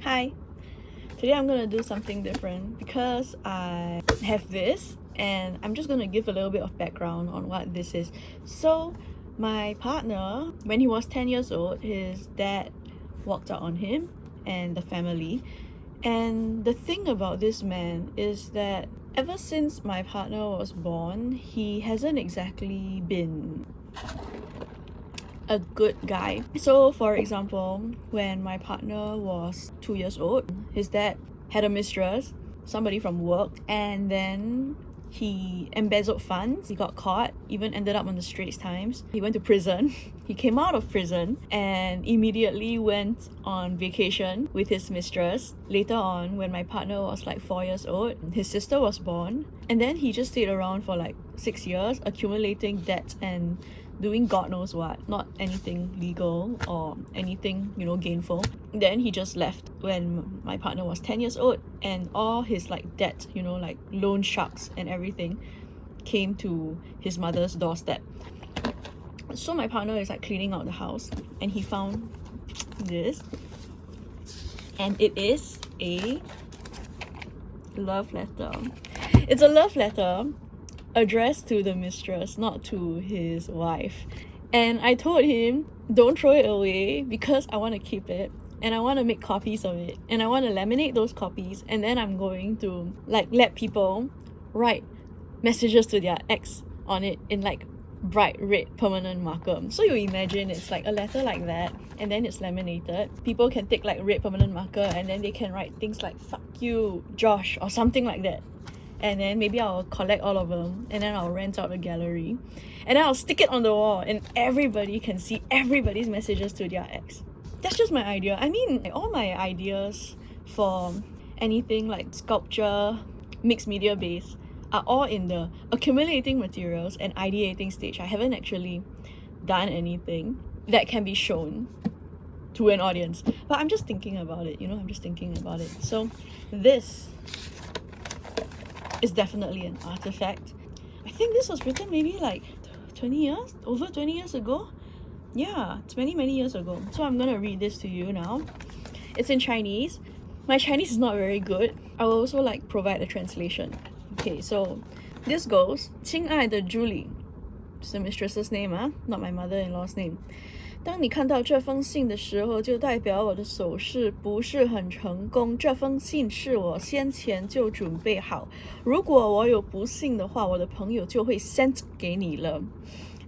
Hi, today I'm gonna do something different because I have this and I'm just gonna give a little bit of background on what this is. So my partner, when he was 10 years old, his dad walked out on him and the family. And the thing about this man is that ever since my partner was born, he hasn't exactly been a good guy. So for example, when my partner was 2 years old, his dad had a mistress, somebody from work, and then he embezzled funds. He got caught, even ended up on the Straits Times. He went to prison. He came out of prison and immediately went on vacation with his mistress. Later on, when my partner was like 4 years old, his sister was born. And then he just stayed around for like 6 years, accumulating debt and doing God knows what, not anything legal or anything, gainful. Then he just left when my partner was 10 years old, and all his like debt, like loan sharks and everything came to his mother's doorstep. So my partner is like cleaning out the house and he found this, and it is a love letter. It's a love letter addressed to the mistress, not to his wife. And I told him, don't throw it away because I want to keep it and I want to make copies of it and I want to laminate those copies, and then I'm going to like let people write messages to their ex on it in like bright red permanent marker. So you imagine it's like a letter like that, and then it's laminated. People can take like red permanent marker and then they can write things like "fuck you, Josh" or something like that. And then maybe I'll collect all of them and then I'll rent out a gallery and then I'll stick it on the wall and everybody can see everybody's messages to their ex. That's just my idea. I mean, like, all my ideas for anything like sculpture, mixed media base are all in the accumulating materials and ideating stage. I haven't actually done anything that can be shown to an audience, but I'm just thinking about it, I'm just thinking about it. So this is definitely an artifact. I think this was written maybe like 20 years, over 20 years ago. Yeah, it's many years ago. So I'm gonna read this to you now. It's in Chinese. My Chinese is not very good. I will also like provide a translation. Okay, so this goes, 亲爱的 Julie. It's the mistress's name, not my mother-in-law's name. 当你看到这封信的时候，就代表我的手势不是很成功。这封信是我先前就准备好，如果我有不幸的话，我的朋友就会 send 给你了。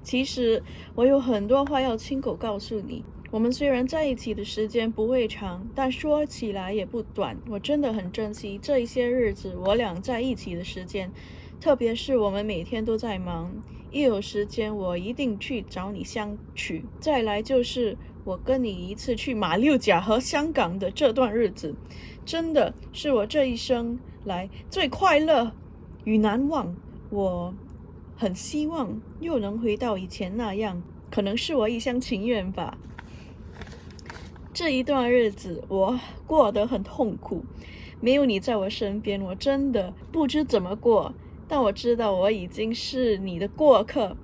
其实我有很多话要亲口告诉你。我们虽然在一起的时间不会长，但说起来也不短。我真的很珍惜这一些日子我俩在一起的时间，特别是我们每天都在忙。一有时间我一定去找你相聚。再来就是我跟你一次去马六甲和香港的这段日子，真的是我这一生来最快乐与难忘。我很希望又能回到以前那样，可能是我一厢情愿吧。这一段日子我过得很痛苦，没有你在我身边，我真的不知怎么过。但我知道我已经是你的过客，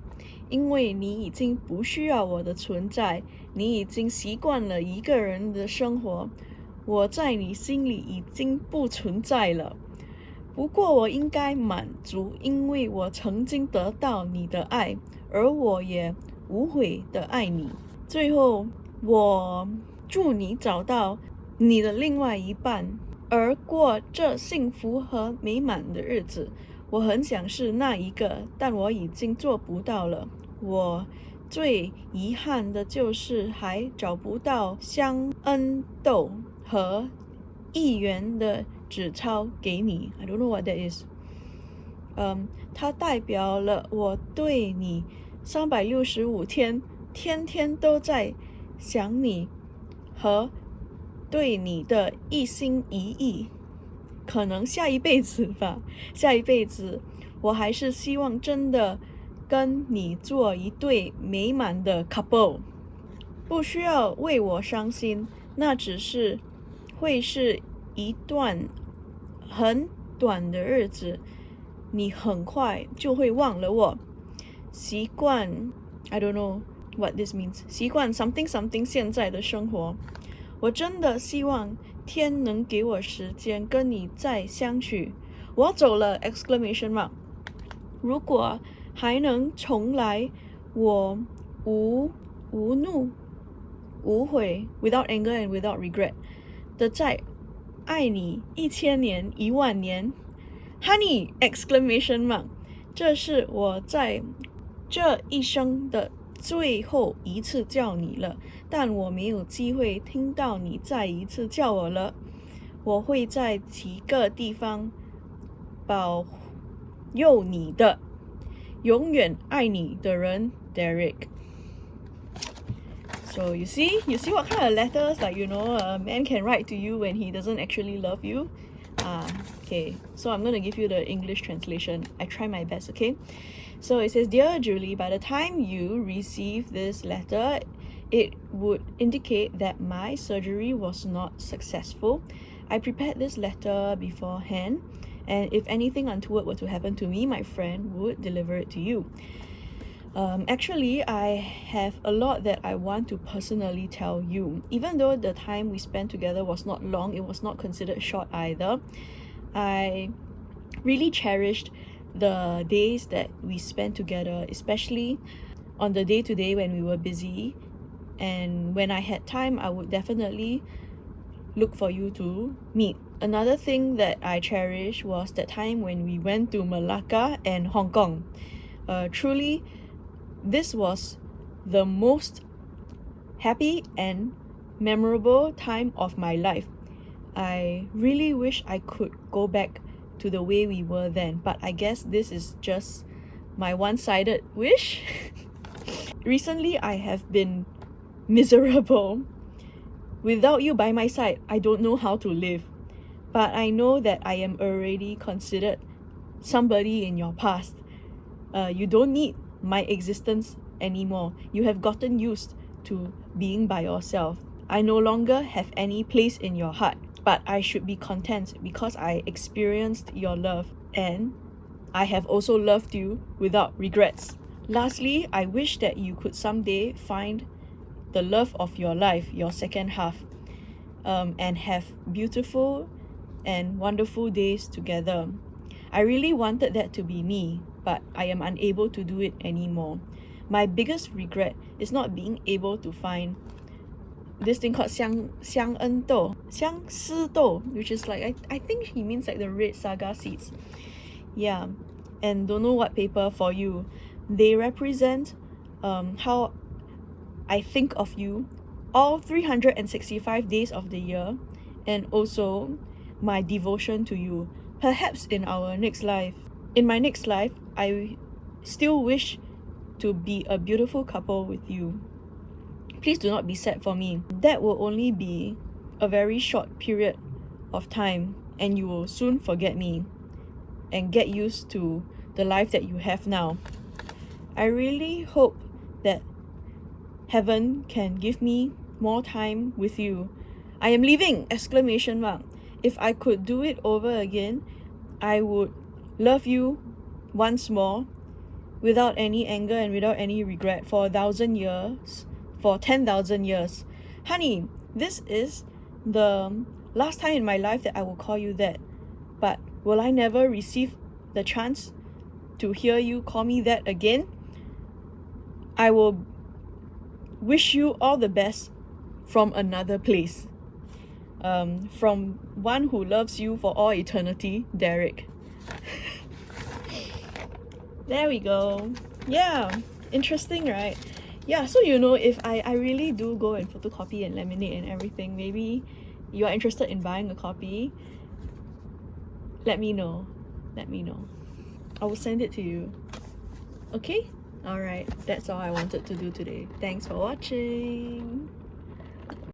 因为你已经不需要我的存在，你已经习惯了一个人的生活，我在你心里已经不存在了。不过我应该满足，因为我曾经得到你的爱，而我也无悔的爱你。最后，我祝你找到你的另外一半，而过这幸福和美满的日子。我很想是那一个，但我已经做不到了。我最遗憾的就是还找不到香恩豆和1元的纸钞给你。I don't know what that is. 它代表了我对你365天，天天都在想你和对你的一心一意。可能下一辈子吧，下一辈子我还是希望真的跟你做一对美满的 couple。 不需要为我伤心，那只是会是一段很短的日子，你很快就会忘了我。习惯 I don't know what this means. 习惯 something something 现在的生活。我真的希望天能给我时间跟你再相聚，我走了 exclamation mark。如果还能重来，我无怒无悔 without anger and without regret 的再爱你1000年10000年 Honey exclamation mark。这是我在这一生的最后一次叫你了，但我没有机会听到你再一次叫我了。我会在几个地方保佑你的，永远爱你的人 Derek。 So you see what kind of letters a man can write to you when he doesn't actually love you. Okay, so I'm going to give you the English translation. I try my best, okay? So it says, Dear Julie, by the time you receive this letter, it would indicate that my surgery was not successful. I prepared this letter beforehand, and if anything untoward were to happen to me, my friend would deliver it to you. Actually, I have a lot that I want to personally tell you. Even though the time we spent together was not long, it was not considered short either. I really cherished the days that we spent together, especially on the day-to-day when we were busy. And when I had time, I would definitely look for you to meet. Another thing that I cherish was that time when we went to Malacca and Hong Kong. Truly, this was the most happy and memorable time of my life. I really wish I could go back to the way we were then, but I guess this is just my one-sided wish. Recently, I have been miserable. Without you by my side, I don't know how to live. But I know that I am already considered somebody in your past. You don't need my existence anymore. You have gotten used to being by yourself. I no longer have any place in your heart, but I should be content because I experienced your love and I have also loved you without regrets. Lastly, I wish that you could someday find the love of your life, your second half, and have beautiful and wonderful days together. I really wanted that to be me, but I am unable to do it anymore. My biggest regret is not being able to find this thing called 香恩豆, 相思豆, which is like, I think he means like the red saga seeds. Yeah, and don't know what paper for you. They represent how I think of you all 365 days of the year, and also my devotion to you. Perhaps in our next life. In my next life, I still wish to be a beautiful couple with you. Please do not be sad for me. That will only be a very short period of time, and you will soon forget me and get used to the life that you have now. I really hope that heaven can give me more time with you. I am leaving! Exclamation mark. If I could do it over again, I would love you once more without any anger and without any regret for 1,000 years, for 10,000 years. Honey, this is the last time in my life that I will call you that. But will I never receive the chance to hear you call me that again? I will wish you all the best from another place. From one who loves you for all eternity, Derek. There we go. Yeah, interesting, right? Yeah, so if I really do go and photocopy and laminate and everything, maybe you are interested in buying a copy, let me know. I will send it to you. Okay? Alright, that's all I wanted to do today. Thanks for watching.